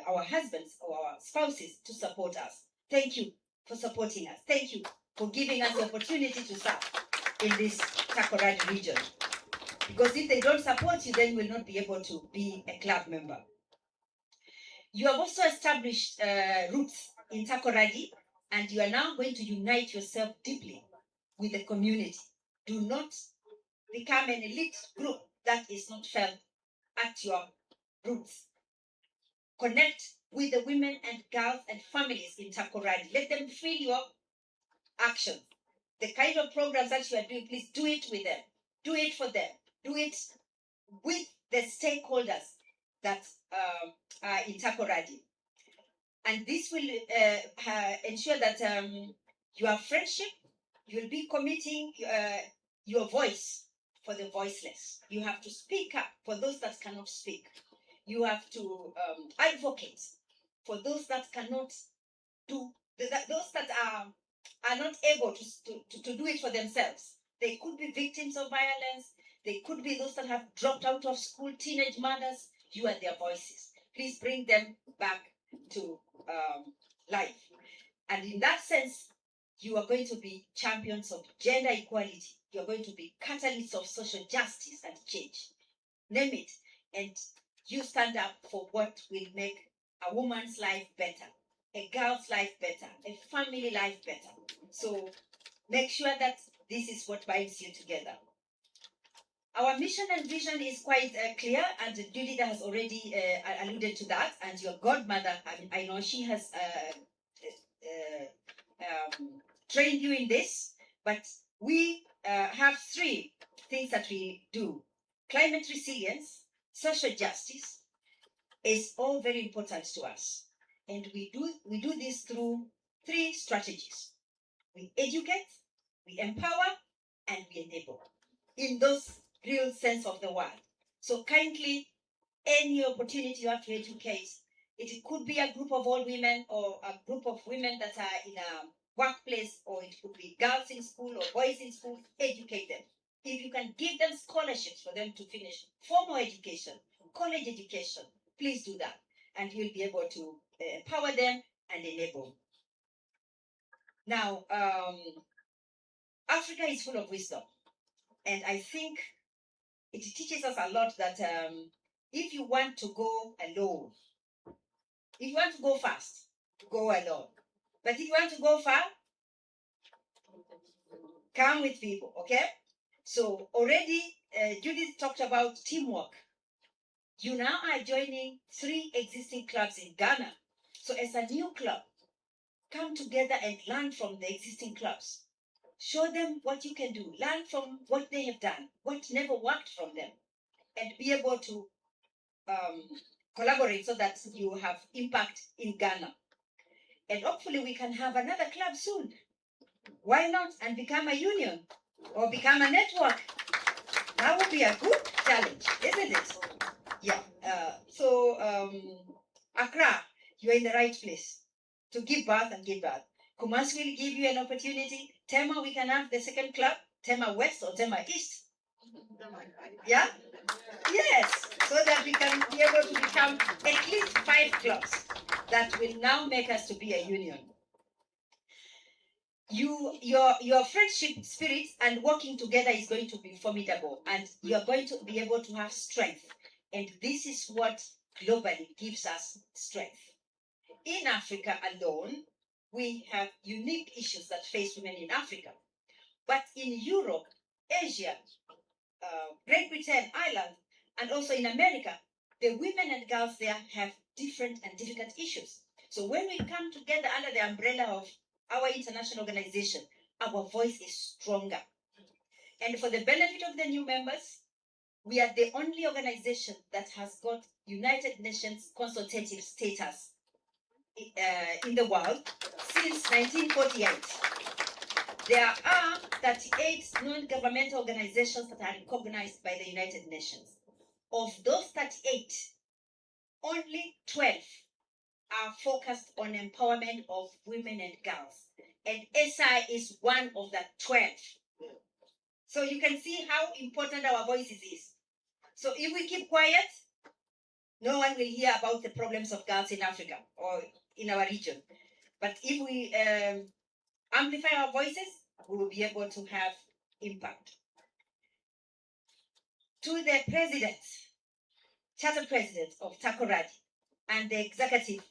our husbands or our spouses to support us. Thank you for supporting us. Thank you for giving us the opportunity to serve in this Takoradi region. Because if they don't support you, then you will not be able to be a club member. You have also established roots in Takoradi, and you are now going to unite yourself deeply with the community. Do not become an elite group that is not felt at your roots. Connect with the women and girls and families in Takoradi. Let them feel your action. The kind of programs that you are doing, please do it with them. Do it for them. Do it with the stakeholders that are in Takoradi. And this will ensure that your friendship, you'll be committing your voice for the voiceless. You have to speak up for those that cannot speak. You have to advocate for those that cannot do, those that are not able to do it for themselves. They could be victims of violence. They could be those that have dropped out of school, teenage mothers. You are their voices. Please bring them back to life. And in that sense, you are going to be champions of gender equality. You're going to be catalysts of social justice and change. Name it. And you stand up for what will make a woman's life better, a girl's life better, a family life better. So make sure that this is what binds you together. Our mission and vision is quite clear, and Judith has already alluded to that. And your godmother, I know she has trained you in this, but we have three things that we do. Climate resilience, social justice is all very important to us. And we do this through three strategies. We educate, we empower, and we enable. In those real sense of the word. So kindly, any opportunity you have to educate, it could be a group of old women or a group of women that are in a workplace, or it could be girls in school or boys in school, educate them. If you can give them scholarships for them to finish formal education, college education, please do that. And you'll be able to empower them and enable. Now, Africa is full of wisdom. And I think it teaches us a lot that if you want to go alone, if you want to go fast, go alone. But if you want to go far, come with people, okay? So already Judith talked about teamwork. You now are joining 3 existing clubs in Ghana. So as a new club, come together and learn from the existing clubs. Show them what you can do. Learn from what they have done, what never worked from them, and be able to collaborate so that you have impact in Ghana. And hopefully we can have another club soon. Why not? And become a union or become a network. That would be a good challenge, isn't it? Yeah. Accra, you are in the right place to give birth and give birth. Kumasi will give you an opportunity. Tema, we can have the second club, Tema West or Tema East. Yeah? Yes, so that we can be able to become at least 5 clubs that will now make us to be a union. Your friendship spirit and working together is going to be formidable, and you are going to be able to have strength. And this is what globally gives us strength. In Africa alone, we have unique issues that face women in Africa. But in Europe, Asia, Great Britain, Ireland, and also in America, the women and girls there have different and difficult issues. So when we come together under the umbrella of our international organization, our voice is stronger. And for the benefit of the new members, we are the only organization that has got United Nations consultative status in the world since 1948. There are 38 non-governmental organizations that are recognized by the United Nations. Of those 38, only 12 are focused on empowerment of women and girls. And SI is one of the 12. So you can see how important our voices is. So if we keep quiet, no one will hear about the problems of girls in Africa or in our region. But if we amplify our voices, we will be able to have impact. To the presidents, charter presidents of Takoradi, and the executive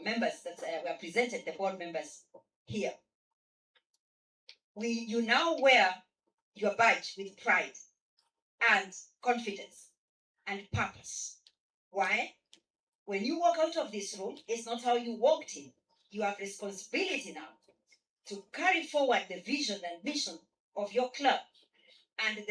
members that were presented, the board members here, you now wear your badge with pride and confidence and purpose. Why? When you walk out of this room, it's not how you walked in. You have responsibility now to carry forward the vision and mission of your club. And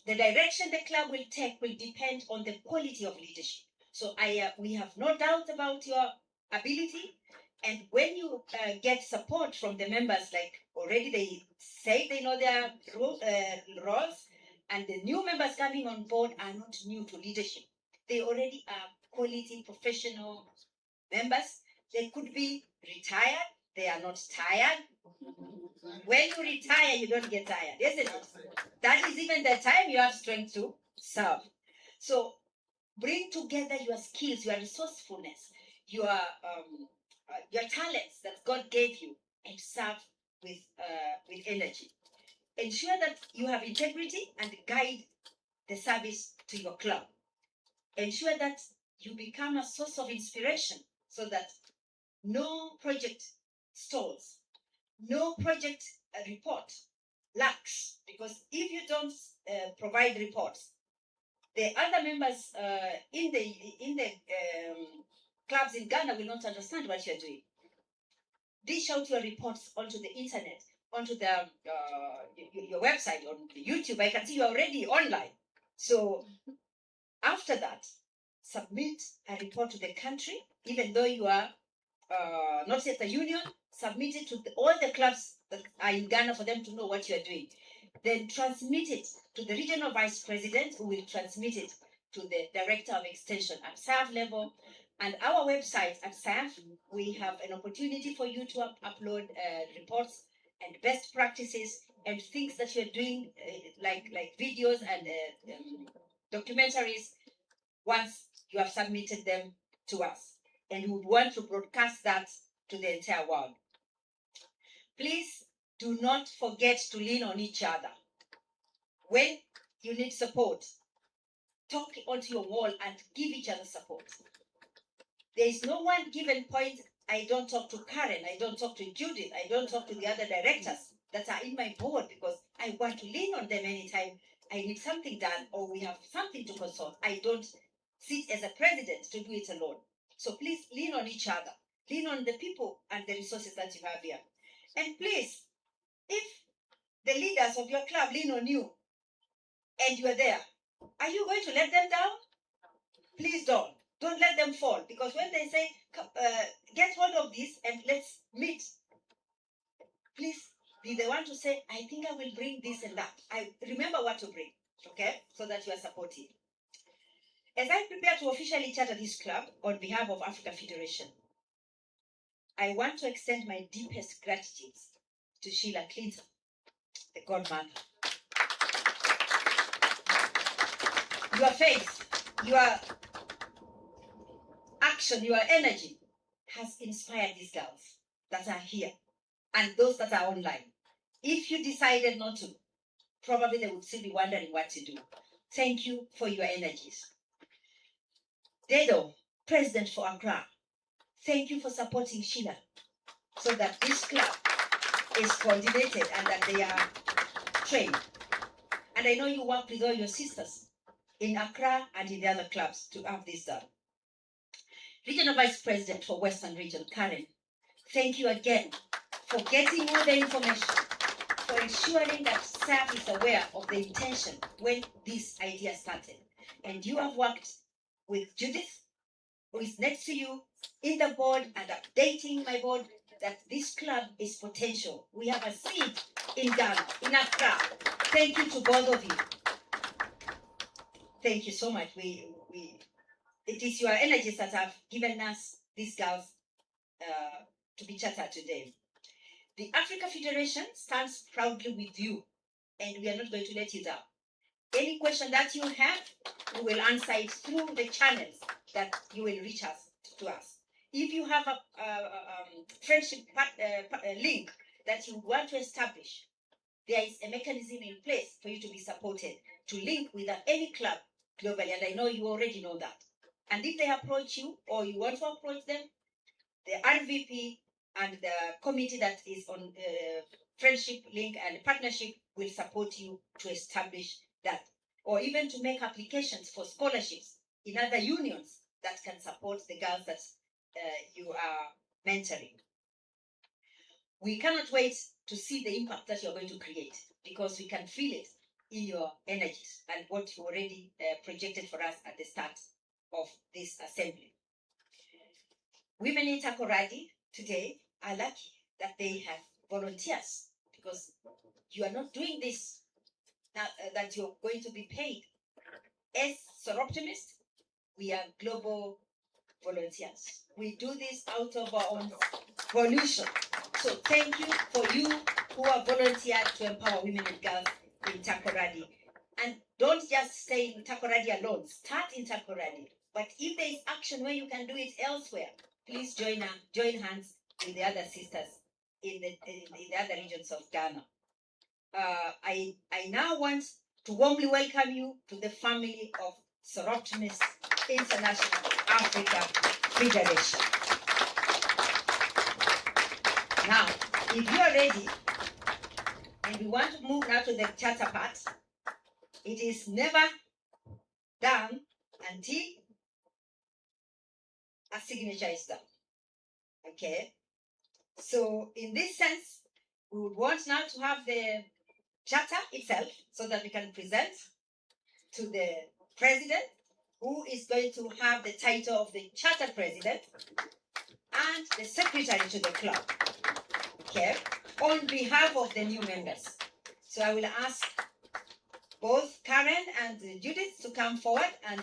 the direction the club will take will depend on the quality of leadership. So we have no doubt about your ability. And when you get support from the members, like already they say they know their roles, and the new members coming on board are not new to leadership. They already are quality professional members. They could be retired. They are not tired. When you retire, you don't get tired, isn't it? That is even the time you have strength to serve. So bring together your skills, your resourcefulness, your talents that God gave you, and serve with energy. Ensure that you have integrity and guide the service to your club. Ensure that you become a source of inspiration so that no project stalls, no project report lacks, because if you don't provide reports, the other members in the clubs in Ghana will not understand what you're doing. Dish out your reports onto the internet, onto the your website, on YouTube. I can see you're already online. So after that, submit a report to the country, even though you are not yet a union. Submit it to all the clubs that are in Ghana for them to know what you are doing. then transmit it to the regional vice president, who will transmit it to the director of extension at SAF level. And our website at SAF, we have an opportunity for you to upload reports and best practices and things that you're doing, like videos and documentaries, once you have submitted them to us. And we would want to broadcast that to the entire world. Please do not forget to lean on each other. When you need support, talk onto your wall and give each other support. There is no one given point. I don't talk to Karen, I don't talk to Judith, I don't talk to the other directors that are in my board, because I want to lean on them anytime I need something done or we have something to consult. I don't sit as a president to do it alone. So please lean on each other. Lean on the people and the resources that you have here. And please, if the leaders of your club lean on you and you are there, are you going to let them down? Please don't. Don't let them fall. Because when they say, get hold of this and let's meet, please be the one to say, I think I will bring this and that. I remember what to bring, okay? So that you are supported. As I prepare to officially charter this club on behalf of Africa Federation, I want to extend my deepest gratitude to Sheila Clinton, the godmother. Your faith, your action, your energy has inspired these girls that are here and those that are online. If you decided not to, probably they would still be wondering what to do. Thank you for your energies. Dedo, President for Accra, thank you for supporting Sheila so that this club is coordinated and that they are trained. And I know you work with all your sisters in Accra and in the other clubs to have this done. Regional Vice President for Western Region, Karen, thank you again for getting all the information, for ensuring that staff is aware of the intention when this idea started. And you have worked with Judith, who is next to you in the board and updating my board that this club is potential. We have a seed in Ghana, in Accra. Thank you to both of you. Thank you so much. It is your energies that have given us these girls to be chartered today. The Africa Federation stands proudly with you, and we are not going to let you down. Any question that you have, we will answer it through the channels that you will reach us to us. If you have a friendship link that you want to establish, there is a mechanism in place for you to be supported to link with any club globally, and I know you already know that. And if they approach you or you want to approach them, the RVP and the committee that is on friendship link and partnership will support you to establish that, or even to make applications for scholarships in other unions that can support the girls that you are mentoring. We cannot wait to see the impact that you're going to create, because we can feel it in your energies and what you already projected for us at the start of this assembly. Women in Takoradi today are lucky that they have volunteers, because you are not doing this now, that you're going to be paid. As Soroptimist, we are global volunteers. We do this out of our own volition. So thank you for you who are volunteered to empower women and girls in Takoradi. And don't just stay in Takoradi alone. Start in Takoradi. But if there is action where you can do it elsewhere, please join hands with the other sisters in the other regions of Ghana. I now want to warmly welcome you to the family of Soroptimist International Africa Federation. Now, if you are ready, and we want to move now to the charter part, it is never done until a signature is done. Okay? So, in this sense, we would want now to have the charter itself so that we can present to the president, who is going to have the title of the charter president, and the secretary to the club, okay, on behalf of the new members. So I will ask both Karen and Judith to come forward, and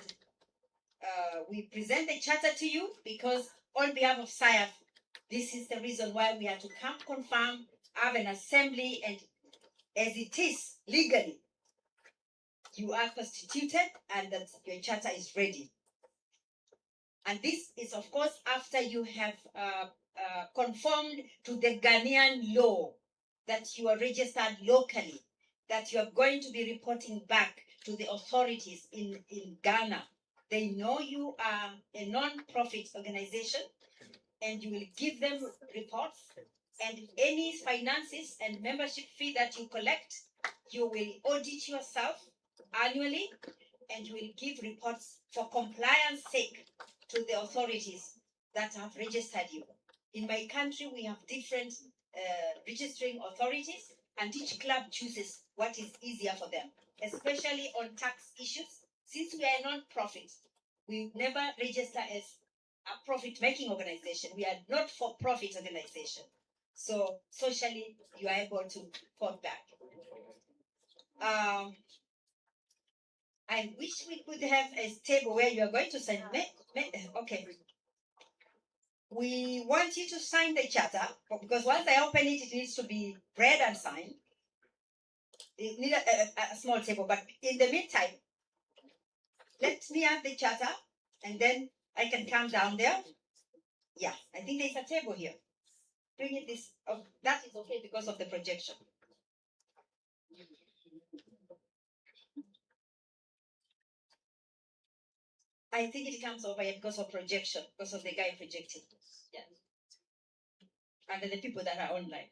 we present the charter to you, because on behalf of SIAF, this is the reason why we are to come confirm, have an assembly, and as it is legally, you are constituted and that your charter is ready. And this is, of course, after you have conformed to the Ghanaian law, that you are registered locally, that you are going to be reporting back to the authorities in Ghana. They know you are a non-profit organization, and you will give them reports, and any finances and membership fee that you collect, you will audit yourself annually, and you will give reports for compliance sake to the authorities that have registered you. In my country, we have different registering authorities, and each club chooses what is easier for them, especially on tax issues. Since we are a non-profit, we never register as a profit-making organization. We are not for-profit organization. So socially, you are able to report back. I wish we could have a table where you are going to sign. Okay. We want you to sign the charter, because once I open it, it needs to be read and signed. It needs a small table, but in the meantime, let me have the charter, and then I can come down there. Yeah, I think there's a table here. Bring it this. Oh, that is okay because of the projection. I think it comes over here because of projection, because of the guy projecting. Yeah. And the people that are online.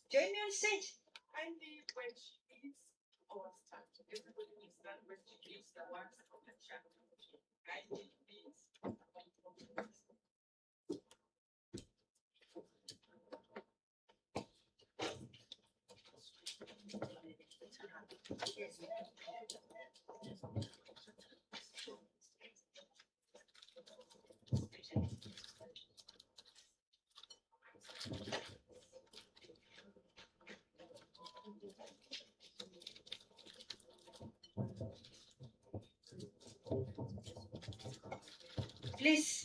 Join me on stage. Kindly, when she gives our start, everybody will stand when she gives the words of the chapter. Kindly, please.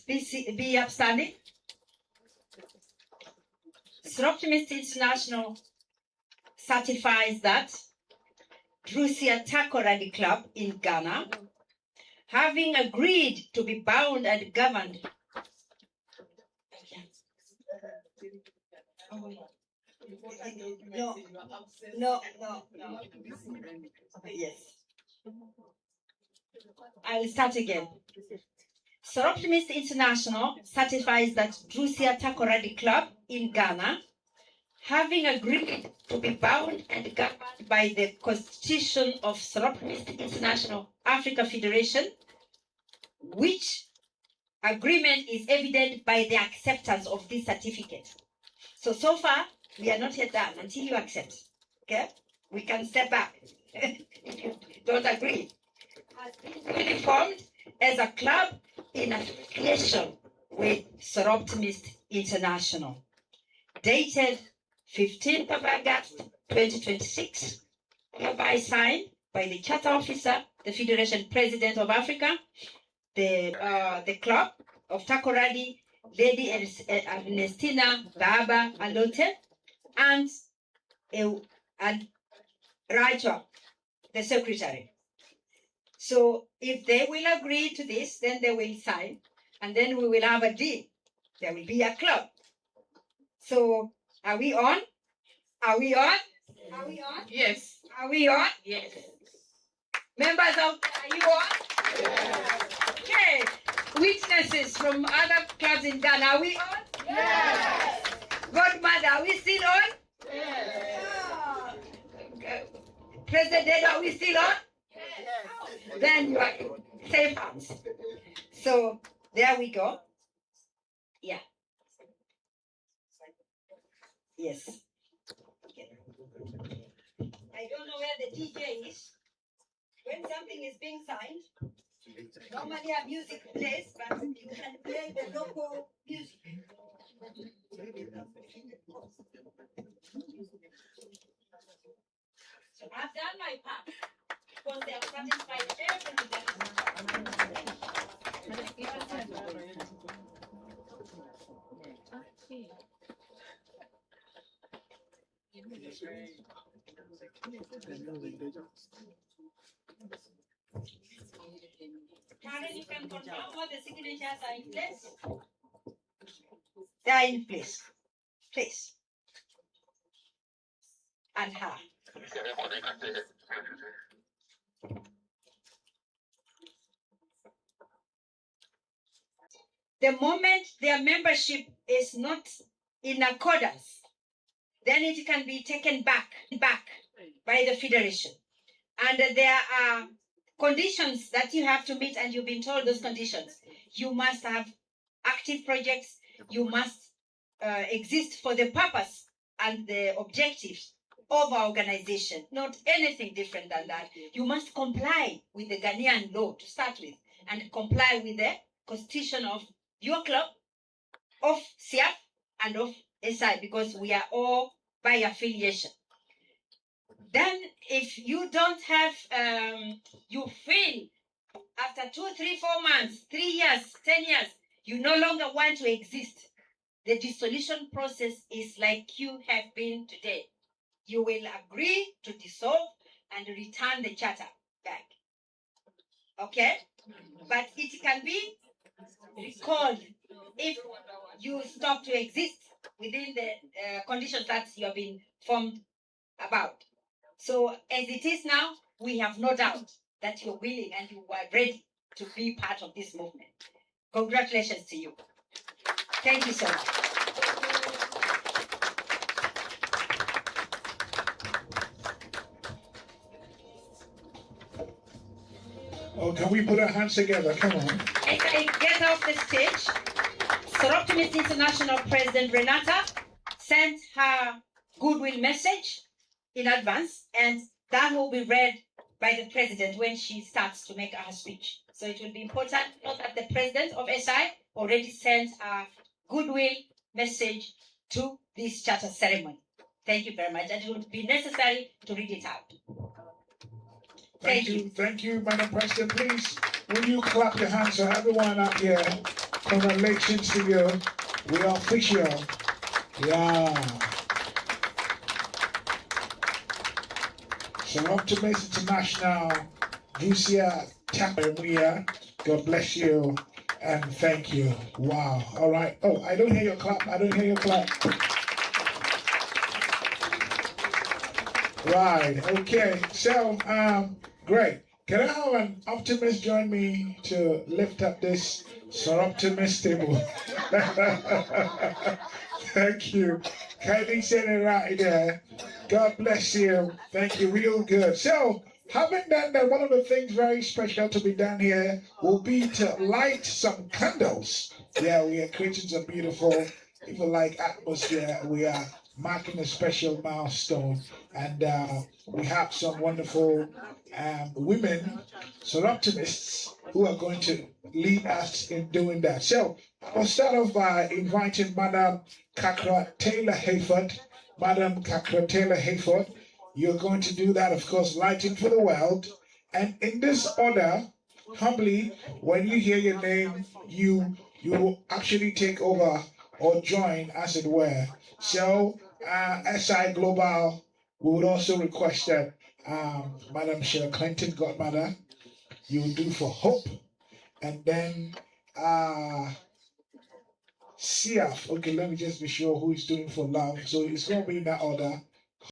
Please be upstanding. Soroptimist International certifies that Drussia Takoradi Club in Ghana, having agreed to be bound and governed. No. Yes. I will start again. Soroptimist International certifies that Drussia Takoradi Club in Ghana, having agreed to be bound and governed by the Constitution of Soroptimist International Africa Federation, which agreement is evident by the acceptance of this certificate. So far, we are not yet done until you accept. Okay? We can step back. Don't agree. Has been really formed as a club in affiliation with Soroptimist International, dated 15th of August 2026, hereby signed by the Charter Officer, the Federation President of Africa, the Club of Takoradi, Lady Ernestina Baba Alote, and Rachel, the Secretary. So if they will agree to this, then they will sign, and then we will have a deal. There will be a club. So are we on? Are we on? Are we on? Yes. Are we on? Yes. Members of, are you on? Yes. Okay. Witnesses from other clubs in Ghana, are we on? Yes. Godmother, are we still on? Yes. President, are we still on? Yes. Then you are in safe hands. So there we go. Yeah. Yes. Okay. I don't know where the DJ is. When something is being signed, Normally a music plays, but you can play the local music. So I've done my part because they have satisfied everything that Karen, you can confirm all the signatures are in place? They are in place. Please. And her. The moment their membership is not in accordance, then it can be taken back by the federation. And there are conditions that you have to meet, and you've been told those conditions. You must have active projects. You must exist for the purpose and the objectives of our organization, not anything different than that. You must comply with the Ghanaian law to start with, and comply with the constitution of your club, of SIAF, and of SI, because we are all by affiliation. Then if you don't have, you feel after 2, 3, 4 months, 3 years, 10 years, you no longer want to exist, the dissolution process is like you have been today. You will agree to dissolve and return the charter back. Okay? But it can be recalled if you stop to exist within the conditions that you have been formed about. So as it is now, we have no doubt that you're willing and you are ready to be part of this movement. Congratulations to you. Thank you so much. Oh, can we put our hands together? Come on. As I get off the stage, Soroptimist International President Renata sent her goodwill message in advance, and that will be read by the president when she starts to make her speech. So it will be important to note that the president of SI already sent a goodwill message to this charter ceremony. Thank you very much, and it will be necessary to read it out. Thank you, Madam President. Please, will you clap your hands for everyone up here? Congratulations to you. We are official. Yeah. Soroptimist International, Drussia, Takoradi. God bless you and thank you. Wow. All right. Oh, I don't hear your clap. I don't hear your clap. Right. Okay. So, great. Can I have an optimist join me to lift up this Soroptimist table? Thank you. Kindly said it right there. God bless you. Thank you. Real good. So, having done that, one of the things very special to be done here will be to light some candles. Yeah, we are creating some beautiful, even like atmosphere. We are marking a special milestone, and we have some wonderful women Soroptimists who are going to lead us in doing that. So I'll start off by inviting Madam Kakra Taylor Hayford. Madam Kakra Taylor Hayford, you're going to do that, of course, lighting for the world. And in this order, humbly, when you hear your name, you will actually take over or join, as it were. So SI Global, we would also request that Madam Sheila Clinton, Godmother, you will do for hope. And then CF, okay, let me just be sure who is doing for love. So it's going to be in that order.